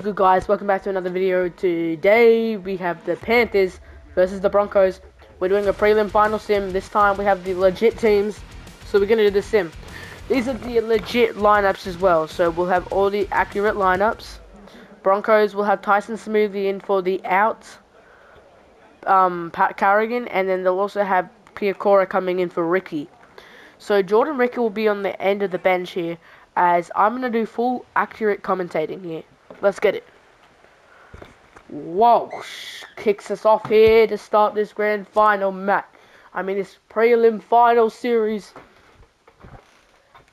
Good guys, welcome back to another video. Today we have the Panthers versus the Broncos. We're doing a prelim final sim. This time we have the legit teams, so we're going to do the sim. These are the legit lineups as well, so we'll have all the accurate lineups. Broncos will have Tyson Smoothie in for the out, Pat Carrigan, and then they'll also have Piacora coming in for Ricky. So Jordan Ricky will be on the end of the bench here, as I'm going to do full accurate commentating here. Let's get it. Walsh kicks us off here to start this grand final match. This prelim final series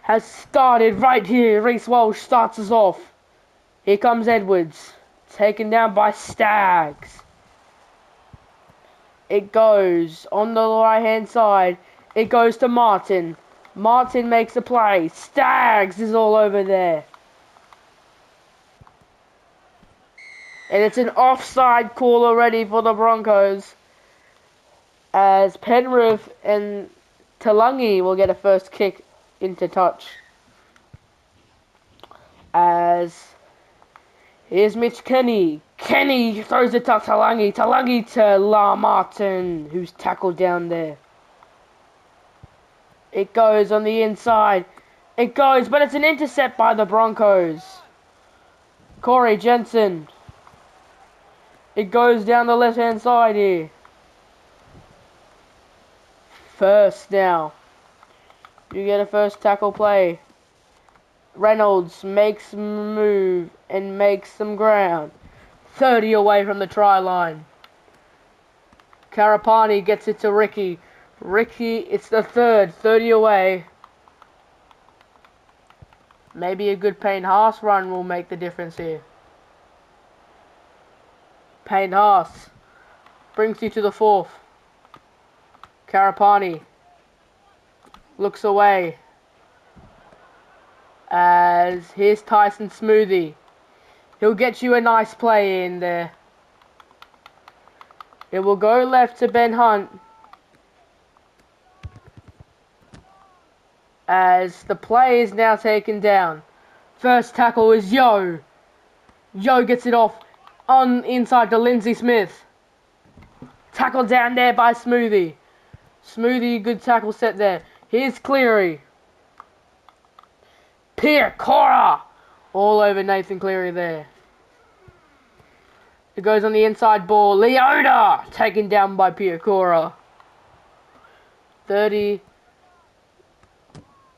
has started right here. Reese Walsh starts us off. Here comes Edwards, taken down by Staggs. It goes on the right-hand side. It goes to Martin. Martin makes a play. Staggs is all over there. And it's an offside call already for the Broncos, as Penrith and Talangi will get a first kick into touch. As here's Mitch Kenny. Kenny throws it to Talangi. Talangi to La Martin, who's tackled down there. It goes on the inside. It goes, but it's an intercept by the Broncos. Corey Jensen. It goes down the left-hand side here. First now. You get a first tackle play. Reynolds makes a move and makes some ground. 30 away from the try line. Karapani gets it to Ricky. Ricky, it's the third. 30 away. Maybe a good Payne Haas run will make the difference here. Payne Haas brings you to the fourth. Karapani looks away. As here's Tyson Smoothie. He'll get you a nice play in there. It will go left to Ben Hunt. As the play is now taken down. First tackle is Yo. Yo gets it off on inside to Lindsay Smith. Tackled down there by Smoothie. Smoothie, good tackle set there. Here's Cleary. Piacora all over Nathan Cleary there. It goes on the inside ball. Leota taken down by Piacora. 30.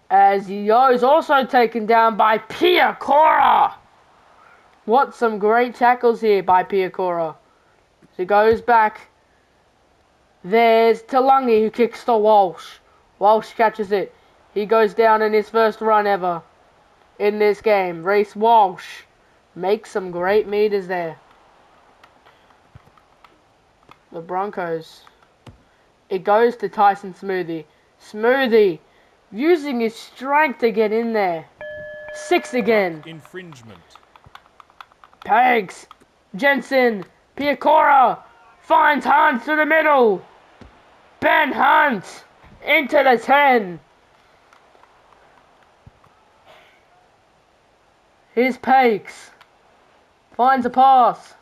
As Yo's also taken down by Piacora. What some great tackles here by Piacora. So it goes back. There's Talangi who kicks to Walsh. Walsh catches it. He goes down in his first run ever in this game. Reese Walsh makes some great meters there. The Broncos. It goes to Tyson Smoothie. Smoothie using his strength to get in there. 6 again. Infringement. Pegs. Jensen. Piacora finds Hunt to the middle. Ben Hunt into the 10. Here's Pakes. Finds a pass.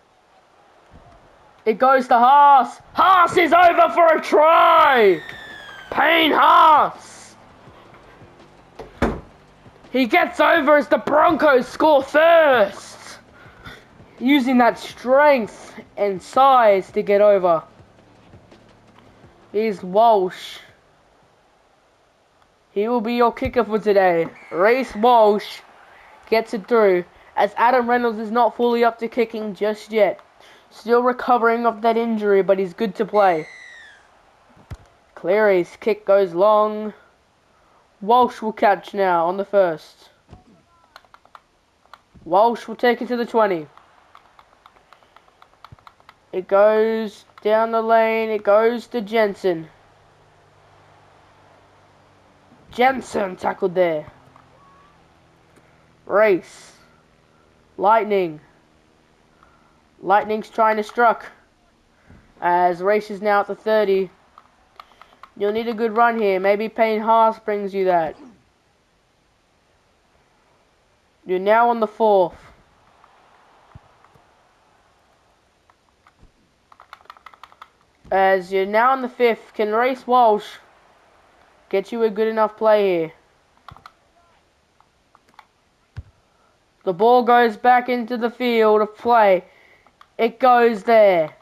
It goes to Haas. Haas is over for a try. Payne Haas. He gets over as the Broncos score first, using that strength and size to get over. Here's Walsh. He will be your kicker for today. Reese Walsh gets it through, as Adam Reynolds is not fully up to kicking just yet. Still recovering off that injury, but he's good to play. Cleary's kick goes long. Walsh will catch now on the first. Walsh will take it to the 20. It goes down the lane. It goes to Jensen. Jensen tackled there. Race. Lightning. Lightning's trying to struck. As Race is now at the 30. You'll need a good run here. Maybe Payne Haas brings you that. You're now on the 4th. As you're now in the 5th, can Reese Walsh get you a good enough play here? The ball goes back into the field of play. It goes there.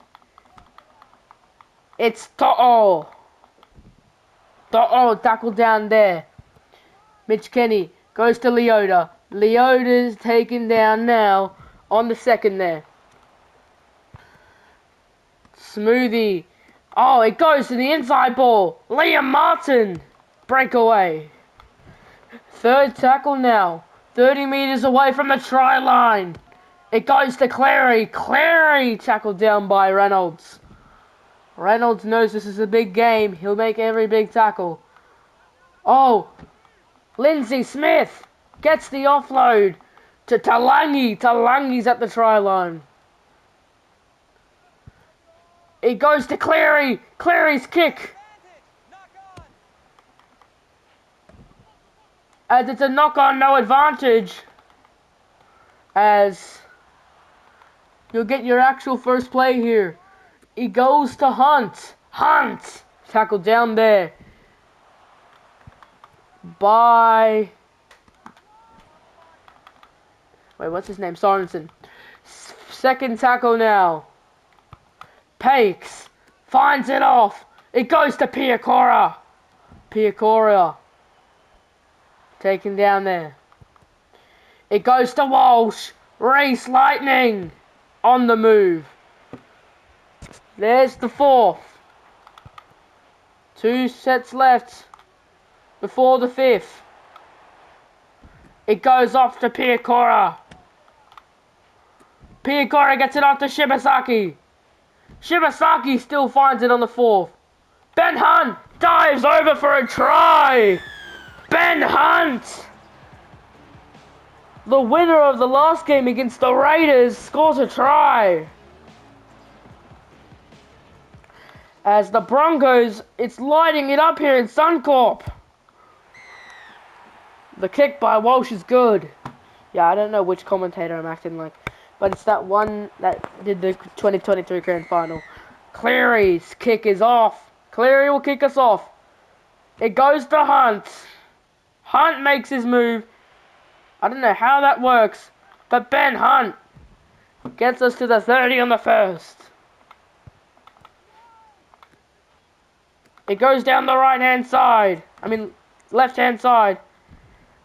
It's To'o. To'o tackled down there. Mitch Kenny goes to Leota. Leota's taken down now on the 2nd there. Smoothie. Oh, it goes to the inside ball. Liam Martin. Breakaway. 3rd tackle now. 30 meters away from the try line. It goes to Clary. Clary tackled down by Reynolds. Reynolds knows this is a big game. He'll make every big tackle. Oh, Lindsay Smith gets the offload to Talangi. Talangi's at the try line. It goes to Clary. Clary's kick. As it's a knock on, no advantage. As you'll get your actual first play here. He goes to Hunt. Hunt! Tackled down there by... Wait, what's his name? Sorensen. 2nd tackle now. Pakes finds it off. It goes to Piacora. Piacora taken down there. It goes to Walsh. Reese Lightning on the move. There's the 4th. 2 sets left before the 5th. It goes off to Piacora. Piacora gets it off to Shibasaki. Shibasaki still finds it on the 4th. Ben Hunt dives over for a try. Ben Hunt, the winner of the last game against the Raiders, scores a try. As the Broncos, it's lighting it up here in Suncorp. The kick by Walsh is good. Yeah, I don't know which commentator I'm acting like, but it's that one that did the 2023 grand final. Cleary's kick is off. Cleary will kick us off. It goes to Hunt. Hunt makes his move. I don't know how that works, but Ben Hunt gets us to the 30 on the 1st. It goes down the right-hand side. Left-hand side.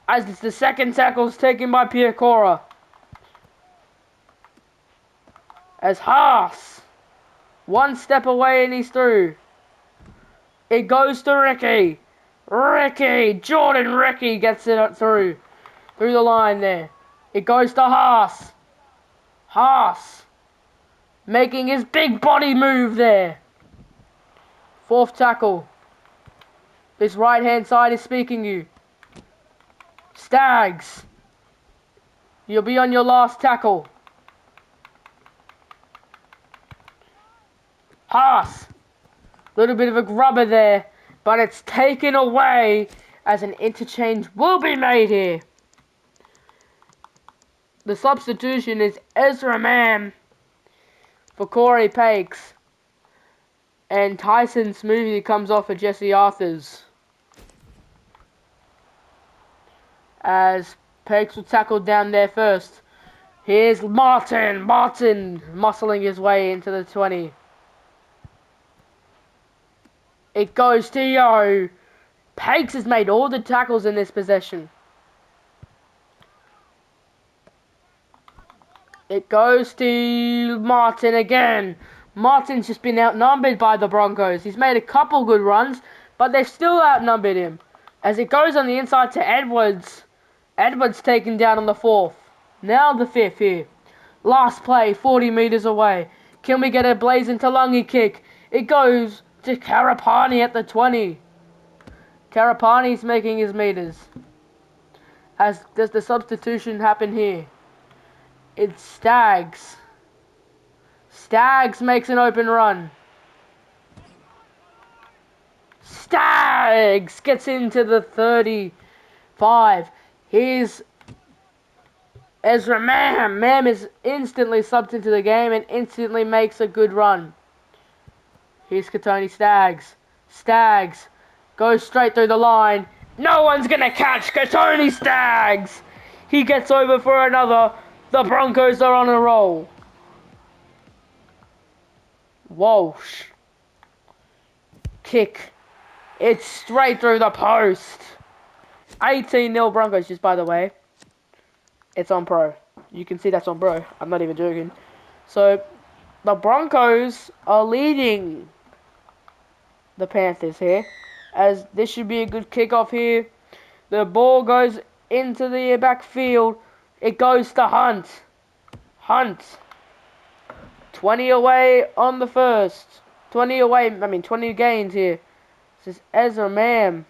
As it's the 2nd tackle is taken by Piacora. As Haas, 1 step away and he's through. It goes to Ricky. Jordan Ricky gets it through the line there. It goes to Haas. Haas making his big body move there. 4th tackle. This right-hand side is speaking you. Stags, you'll be on your last tackle. Haas, little bit of a grubber there, but it's taken away as an interchange will be made here. The substitution is Ezra Mann for Corey Pakes, and Tyson Smoothie comes off for Jesse Arthurs. As Pakes will tackle down there first. Here's Martin muscling his way into the 20. It goes to Yo. Pakes has made all the tackles in this possession. It goes to Martin again. Martin's just been outnumbered by the Broncos. He's made a couple good runs, but they've still outnumbered him. As it goes on the inside to Edwards. Edwards taken down on the 4th. Now the 5th here. Last play, 40 meters away. Can we get a blazing Talangi kick? It goes to Karapani at the 20. Karapani's making his meters. As does the substitution happen here? It's Stags. Stags makes an open run. Stags gets into the 35. Here's Ezra Mam. Mam is instantly subbed into the game and instantly makes a good run. Here's Katoni Staggs. Staggs goes straight through the line. No one's gonna catch Katoni Staggs. He gets over for another. The Broncos are on a roll. Walsh. Kick. It's straight through the post. 18-0 Broncos, just by the way. It's on pro. You can see that's on pro. I'm not even joking. So, the Broncos are leading the Panthers here, as this should be a good kickoff here. The ball goes into the backfield. It goes to Hunt. Hunt. 20 away on the first. 20 gains here. This is Ezra Mam.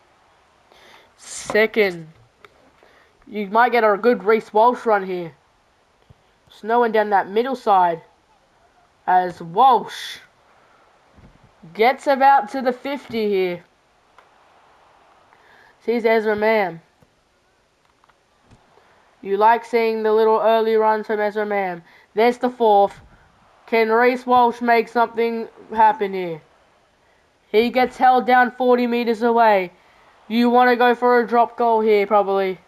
Second. You might get a good Reece Walsh run here. Snowing down that middle side. As Walsh gets about to the 50 here. Here's Ezra Mam. You like seeing the little early runs from Ezra Mam. There's the fourth. Can Reece Walsh make something happen here? He gets held down 40 meters away. You want to go for a drop goal here, probably.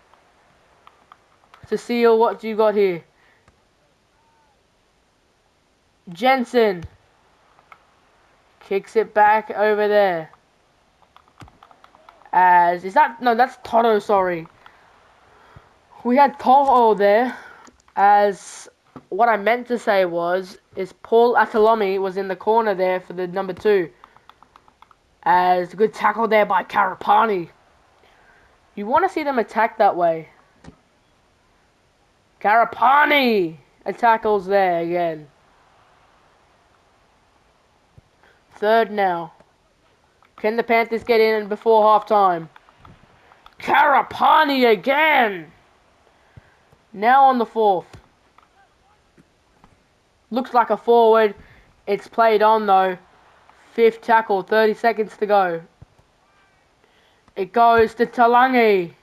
To seal what you got here. Jensen kicks it back over there. That's Toto, sorry. We had Toho there, as what I meant to say is Paul Atalomi was in the corner there for the number 2. As a good tackle there by Karapani. You want to see them attack that way. Karapani tackles there again. Third now. Can the Panthers get in before halftime? Karapani again. Now on the fourth. Looks like a forward. It's played on though. Fifth tackle, 30 seconds to go. It goes to Talangi.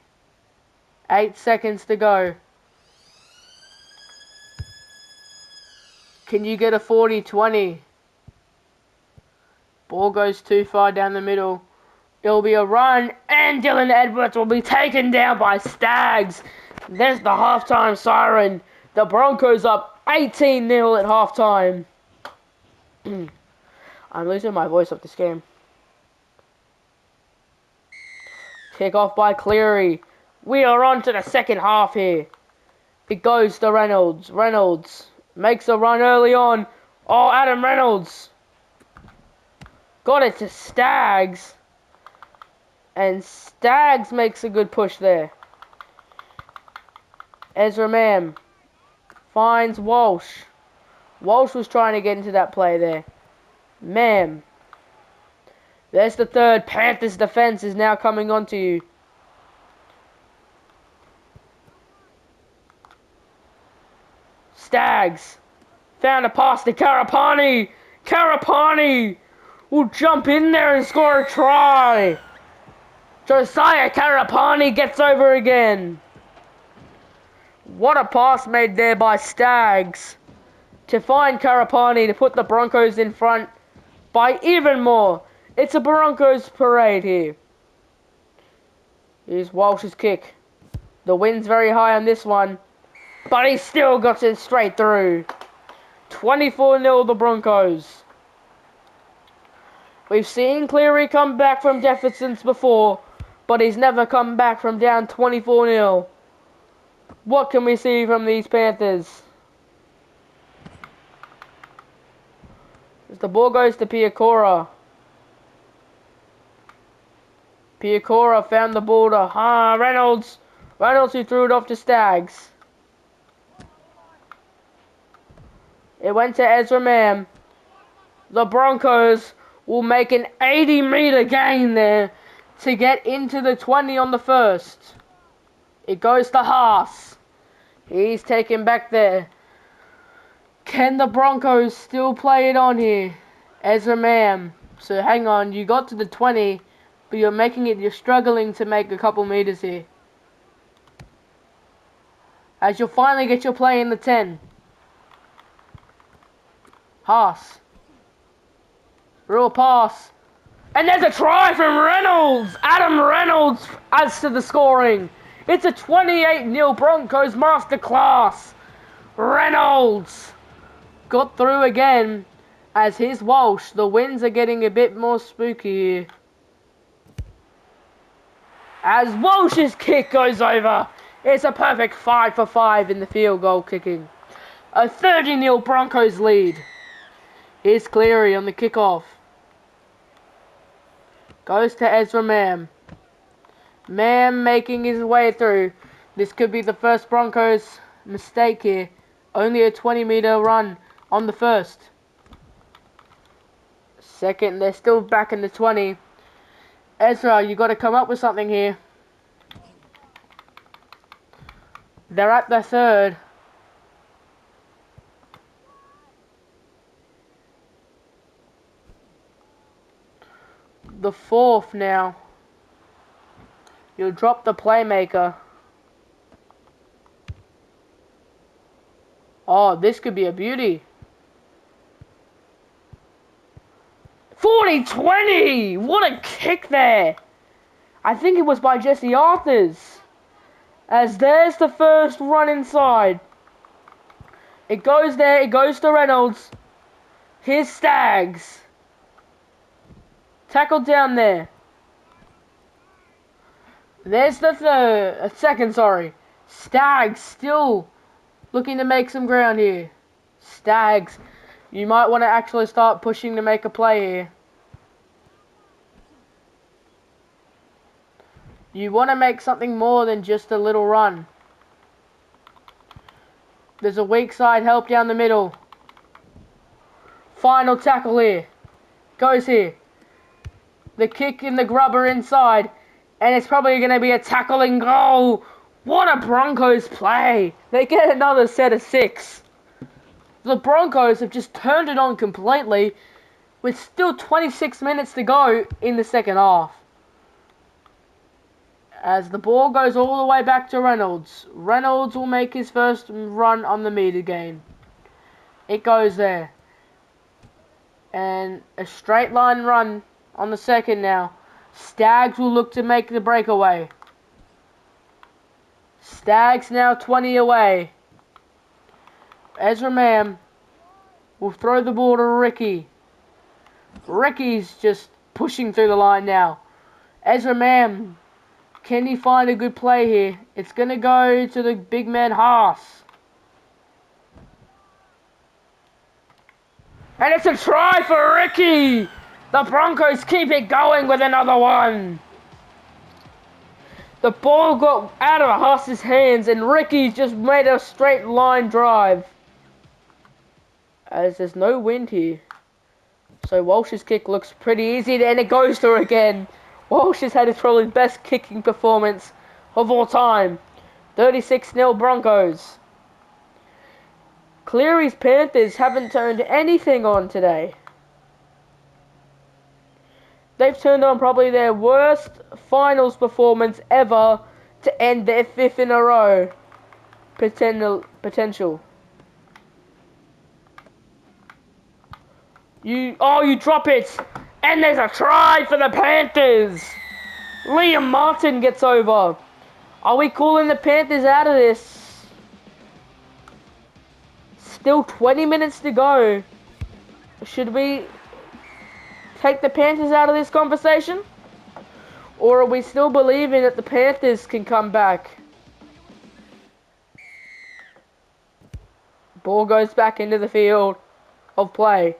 8 seconds to go. Can you get a 40-20? Ball goes too far down the middle. It'll be a run, and Dylan Edwards will be taken down by Staggs. There's the halftime siren. The Broncos up 18-0 at halftime. I'm losing my voice off this game. Kick off by Cleary. We are on to the second half here. It goes to Reynolds. Reynolds makes a run early on. Oh, Adam Reynolds. Got it to Staggs. And Staggs makes a good push there. Ezra Mam finds Walsh. Walsh was trying to get into that play there. Mam. There's the third. Panthers defense is now coming onto you. Staggs found a pass to Karapani. Karapani will jump in there and score a try. Josiah Karapani gets over again. What a pass made there by Staggs to find Karapani to put the Broncos in front by even more. It's a Broncos parade here. Here's Walsh's kick. The wind's very high on this one, but he still got it straight through. 24-0 the Broncos. We've seen Cleary come back from deficits before, but he's never come back from down 24-0. What can we see from these Panthers? As the ball goes to Piakora. Piakora found the ball to Reynolds. Reynolds who threw it off to Staggs. It went to Ezra Mam. The Broncos will make an 80-meter gain there to get into the 20 on the first. It goes to Haas. He's taken back there. Can the Broncos still play it on here? Ezra Mam. So hang on, you got to the 20, but you're struggling to make a couple meters here. As you'll finally get your play in the 10. Haas. Real pass. And there's a try from Reynolds. Adam Reynolds adds to the scoring. It's a 28-0 Broncos masterclass. Reynolds got through again. As here's Walsh. The winds are getting a bit more spooky here. As Walsh's kick goes over. It's a perfect 5 for 5 in the field goal kicking. A 30-0 Broncos lead. Here's Cleary on the kickoff. Goes to Ezra Mam. Mam making his way through. This could be the first Broncos mistake here. Only a 20-meter run on the first. Second, they're still back in the 20. Ezra, you got to come up with something here. They're at the third. The fourth now. You'll drop the playmaker. Oh, this could be a beauty. 40-20! What a kick there! I think it was by Jesse Arthurs. As there's the first run inside. It goes there, it goes to Reynolds. Here's Staggs. Tackled down there. There's the second, sorry. Staggs still looking to make some ground here. Staggs. You might want to actually start pushing to make a play here. You want to make something more than just a little run. There's a weak side help down the middle. Final tackle here. Goes here. The kick in the grubber inside. And it's probably going to be a tackling goal. What a Broncos play. They get another set of 6. The Broncos have just turned it on completely with still 26 minutes to go in the second half. As the ball goes all the way back to Reynolds. Reynolds will make his first run on the meter game. It goes there. And a straight line run on the second now. Staggs will look to make the breakaway. Staggs now 20 away. Ezra Mam will throw the ball to Ricky. Ricky's just pushing through the line now. Ezra Mam, can he find a good play here? It's going to go to the big man Haas. And it's a try for Ricky. The Broncos keep it going with another one. The ball got out of Haas's hands and Ricky just made a straight line drive. As there's no wind here. So Walsh's kick looks pretty easy and it goes through again. Walsh has had his probably best kicking performance of all time. 36-0 Broncos. Cleary's Panthers haven't turned anything on today. They've turned on probably their worst finals performance ever to end their 5th in a row. Potential. You drop it. And there's a try for the Panthers. Liam Martin gets over. Are we calling the Panthers out of this? Still 20 minutes to go. Should we take the Panthers out of this conversation? Or are we still believing that the Panthers can come back? Ball goes back into the field of play.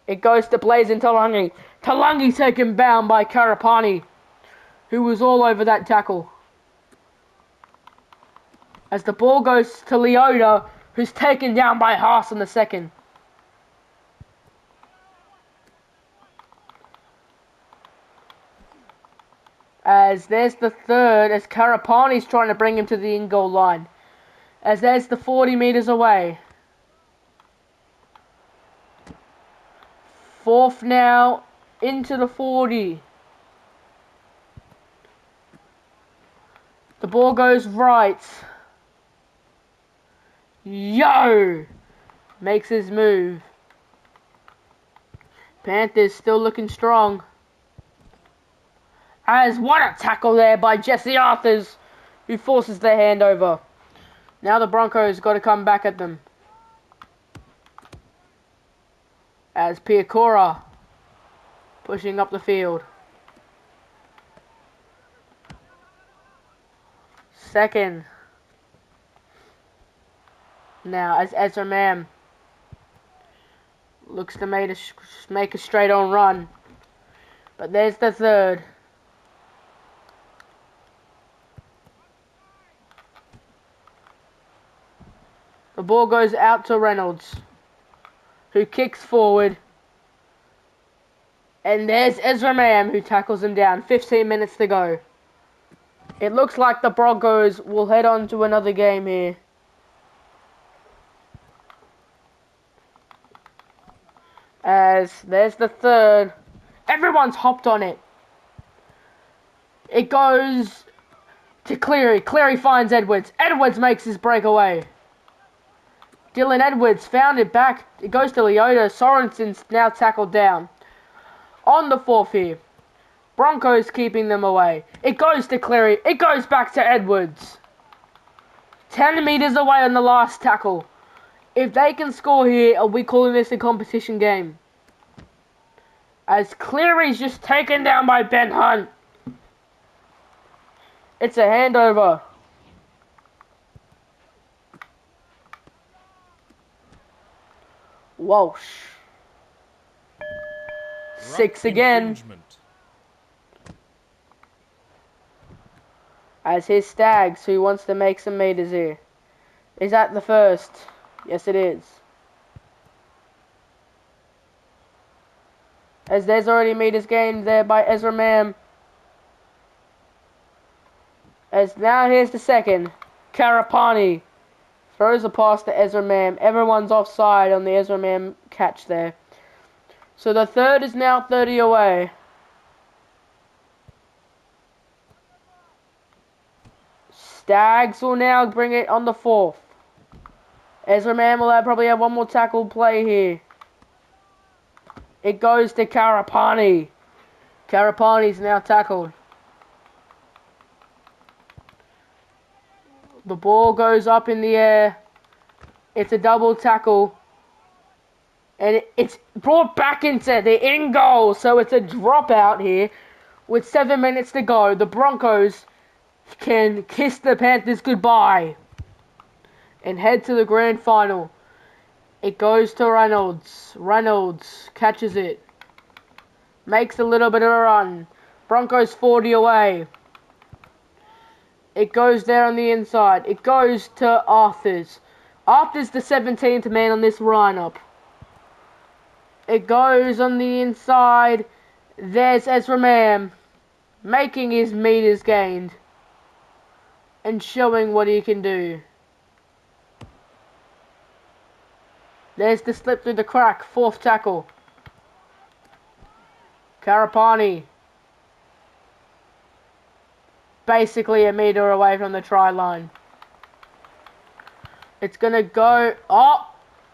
It goes to Blazin Talangi. Talangi taken down by Karapani, who was all over that tackle. As the ball goes to Leota, who's taken down by Haas in the second. As there's the third, as Karapani's trying to bring him to the in-goal line. As there's the 40 meters away. Fourth now, into the 40. The ball goes right. Yo! Makes his move. Panthers still looking strong. As what a tackle there by Jesse Arthurs, who forces their hand over. Now the Broncos got to come back at them. As Piacora pushing up the field. Second. Now as Ezra Mam looks to make a straight on run. But there's the third. The ball goes out to Reynolds, who kicks forward. And there's Ezra Mam, who tackles him down. 15 minutes to go. It looks like the Broncos will head on to another game here. As there's the third. Everyone's hopped on it. It goes to Cleary. Cleary finds Edwards. Edwards makes his breakaway. Dylan Edwards found it back. It goes to Leota. Sorensen's now tackled down. On the fourth here. Broncos keeping them away. It goes to Cleary. It goes back to Edwards. 10 meters away on the last tackle. If they can score here, are we calling this a competition game? As Cleary's just taken down by Ben Hunt. It's a handover. Walsh. 6 again. As his Stags, who wants to make some meters here. Is that the first? Yes, it is. As there's already meters gained there by Ezra Mam. As now here's the second. Karapani throws a pass to Ezra Mam. Everyone's offside on the Ezra Mam catch there. So the third is now 30 away. Stags will now bring it on the fourth. Ezra Mam will probably have one more tackle play here. It goes to Karapani. Karapani's now tackled. The ball goes up in the air. It's a double tackle. And it's brought back into the in goal. So it's a dropout here. With 7 minutes to go, the Broncos can kiss the Panthers goodbye and head to the grand final. It goes to Reynolds. Reynolds catches it. Makes a little bit of a run. Broncos 40 away. It goes there on the inside. It goes to Arthurs. Arthur's the 17th man on this lineup. It goes on the inside. There's Ezra Mam making his meters gained and showing what he can do. There's the slip through the crack. Fourth tackle. Karapani. Basically a meter away from the try line. It's going to go... Oh!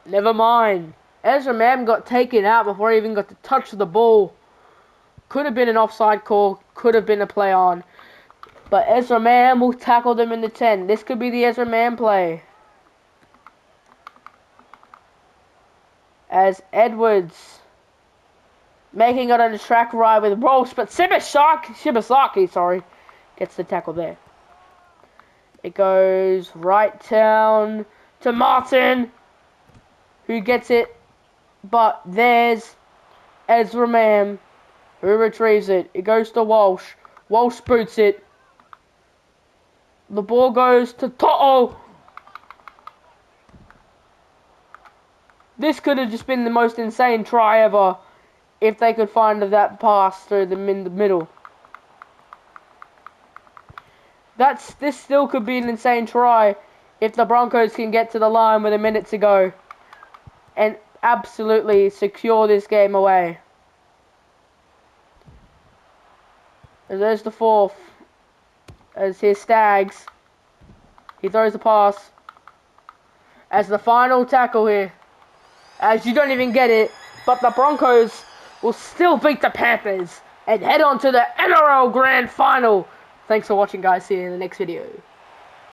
Never mind. Ezra Mam got taken out before he even got to touch the ball. Could have been an offside call. Could have been a play on. But Ezra Mam will tackle them in the 10. This could be the Ezra Mam play. As Edwards making it on the track ride with Walsh, but Shibasaki, gets the tackle there. It goes right down to Martin, who gets it, but there's Ezra Mam, who retrieves it. It goes to Walsh. Walsh boots it. The ball goes to Toto. This could have just been the most insane try ever if they could find that pass through the middle. This still could be an insane try if the Broncos can get to the line with a minute to go and absolutely secure this game away. And there's the fourth. As his Stags. He throws the pass. As the final tackle here. As you don't even get it, but the Broncos will still beat the Panthers and head on to the NRL Grand Final. Thanks for watching, guys. See you in the next video.